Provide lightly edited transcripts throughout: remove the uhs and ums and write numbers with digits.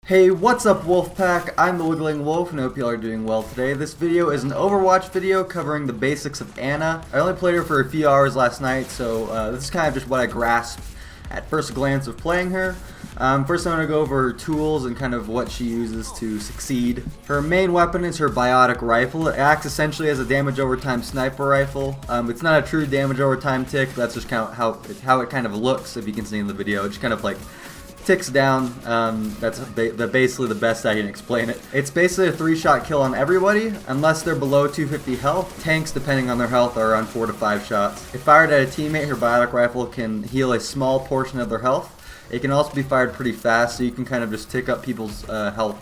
Hey, what's up Wolfpack? I'm the Wiggling Wolf and I hope y'all are doing well today. This video is an Overwatch video covering the basics of Ana. I only played her for a few hours last night, so this is kind of just what I grasped at first glance of playing her. First I'm going to go over her tools and kind of what she uses to succeed. Her main weapon is her Bionic Rifle. It acts essentially as a damage over time sniper rifle. It's not a true damage over time tick, that's just kind of how it kind of looks, if you can see in the video. It just kind of like ticks down. That's basically the best I can explain it. It's basically a 3-shot kill on everybody, unless they're below 250 health. Tanks, depending on their health, are around 4 to 5 shots. If fired at a teammate, her Bionic Rifle can heal a small portion of their health. It can also be fired pretty fast, so you can kind of just tick up people's health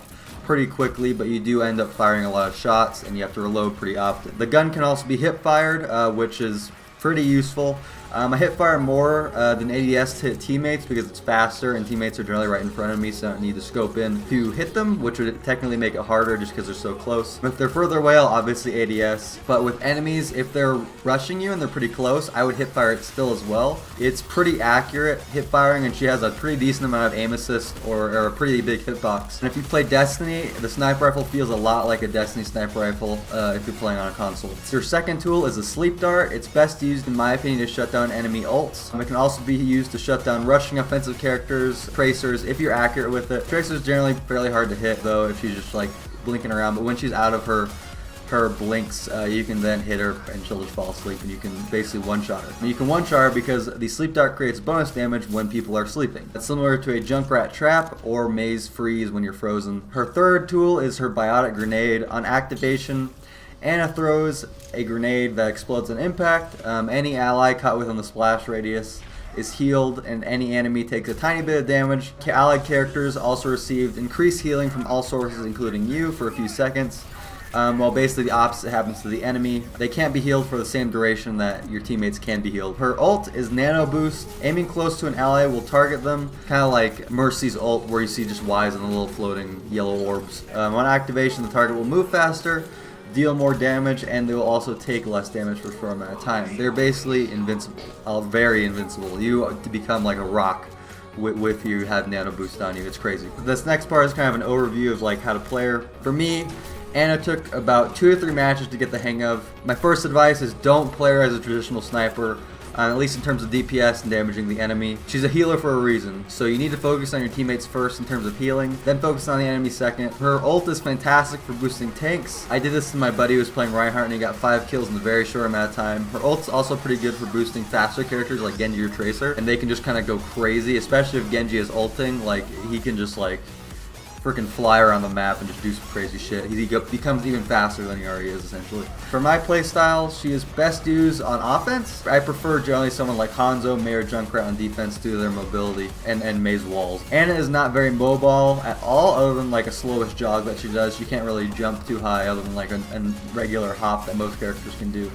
pretty quickly, but you do end up firing a lot of shots, and you have to reload pretty often. The gun can also be hip fired, which is pretty useful. I hip fire more than ADS to hit teammates because it's faster and teammates are generally right in front of me, so I don't need to scope in to hit them, which would technically make it harder just because they're so close. If they're further away, I'll obviously ADS, but with enemies, if they're rushing you and they're pretty close, I would hip fire it still as well. It's pretty accurate hip firing, and she has a pretty decent amount of aim assist or a pretty big hitbox. And if you play Destiny, the sniper rifle feels a lot like a Destiny sniper rifle if you're playing on a console. So your second tool is a sleep dart. It's best used, in my opinion, to shut down enemy ults. It can also be used to shut down rushing offensive characters, tracers, if you're accurate with it. Tracer's generally fairly hard to hit though if she's just like blinking around, but when she's out of her blinks, you can then hit her and she'll just fall asleep and you can basically one-shot her. And you can one-shot her because the sleep dart creates bonus damage when people are sleeping. It's similar to a Junkrat trap or maze freeze when you're frozen. Her third tool is her biotic grenade. On activation, Ana throws a grenade that explodes on impact. Any ally caught within the splash radius is healed, and any enemy takes a tiny bit of damage. Allied characters also received increased healing from all sources, including you, for a few seconds. While basically the opposite happens to the enemy. They can't be healed for the same duration that your teammates can be healed. Her ult is Nano Boost. Aiming close to an ally will target them, kind of like Mercy's ult, where you see just Ys and the little floating yellow orbs. On activation, the target will move faster, deal more damage, and they will also take less damage for a short amount of time. They're basically invincible, very invincible. You become like a rock with you have Nano Boost on you. It's crazy. This next part is kind of an overview of like how to play her. For me, Ana took about 2 or 3 matches to get the hang of. My first advice is don't play her as a traditional sniper, at least in terms of DPS and damaging the enemy. She's a healer for a reason, so you need to focus on your teammates first in terms of healing, then focus on the enemy second. Her ult is fantastic for boosting tanks. I did this to my buddy who was playing Reinhardt and he got 5 kills in a very short amount of time. Her ult's also pretty good for boosting faster characters like Genji or Tracer, and they can just kind of go crazy, especially if Genji is ulting. Like, he can just like freaking fly around the map and just do some crazy shit. He becomes even faster than he already is, essentially. For my playstyle, she is best used on offense. I prefer generally someone like Hanzo, Mei, or Junkrat on defense due to their mobility and Mei's walls. Ana is not very mobile at all, other than like a slowish jog that she does. She can't really jump too high other than like a regular hop that most characters can do.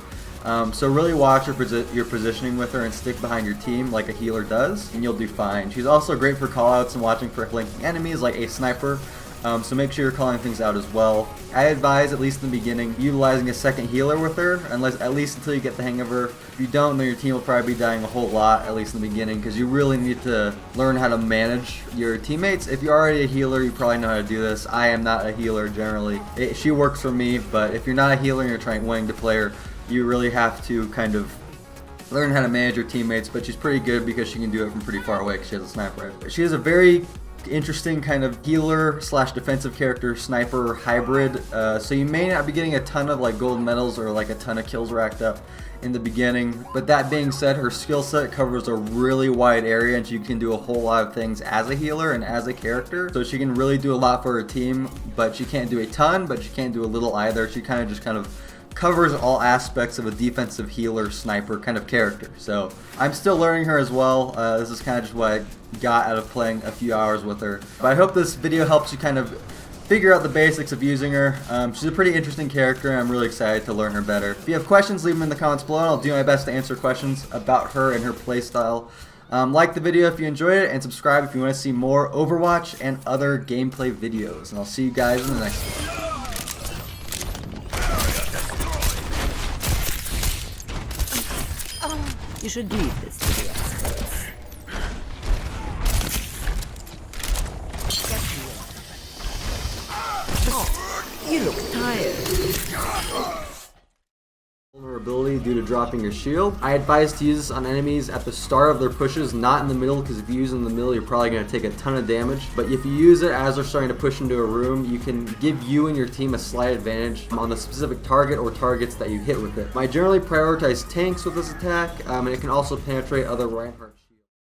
So really watch your positioning with her and stick behind your team like a healer does, and you'll do fine. She's also great for callouts and watching for blinking enemies like a sniper, so make sure you're calling things out as well. I advise, at least in the beginning, utilizing a second healer with her, at least until you get the hang of her. If you don't, then your team will probably be dying a whole lot, at least in the beginning, because you really need to learn how to manage your teammates. If you're already a healer, you probably know how to do this. I am not a healer generally. She works for me, but if you're not a healer and you're wanting to play her, you really have to kind of learn how to manage your teammates, but she's pretty good because she can do it from pretty far away because she has a sniper rifle. She has a very interesting kind of healer slash defensive character sniper hybrid, so you may not be getting a ton of like gold medals or like a ton of kills racked up in the beginning, but that being said, her skill set covers a really wide area and she can do a whole lot of things as a healer and as a character, so she can really do a lot for her team, but she can't do a ton, but she can't do a little either. She kind of covers all aspects of a defensive healer sniper kind of character. So I'm still learning her as well. This is kind of just what I got out of playing a few hours with her, but I hope this video helps you kind of figure out the basics of using her. She's a pretty interesting character and I'm really excited to learn her better. If you have questions, leave them in the comments below and I'll do my best to answer questions about her and her playstyle. Like the video if you enjoyed it, and subscribe if you want to see more Overwatch and other gameplay videos, and I'll see you guys in the next one. You should leave this to the experts. You look tired. Vulnerability due to dropping your shield. I advise to use this on enemies at the start of their pushes, not in the middle, because if you use it in the middle, you're probably going to take a ton of damage. But if you use it as they're starting to push into a room, you can give you and your team a slight advantage on the specific target or targets that you hit with it. I generally prioritize tanks with this attack, and it can also penetrate other Reinhardt.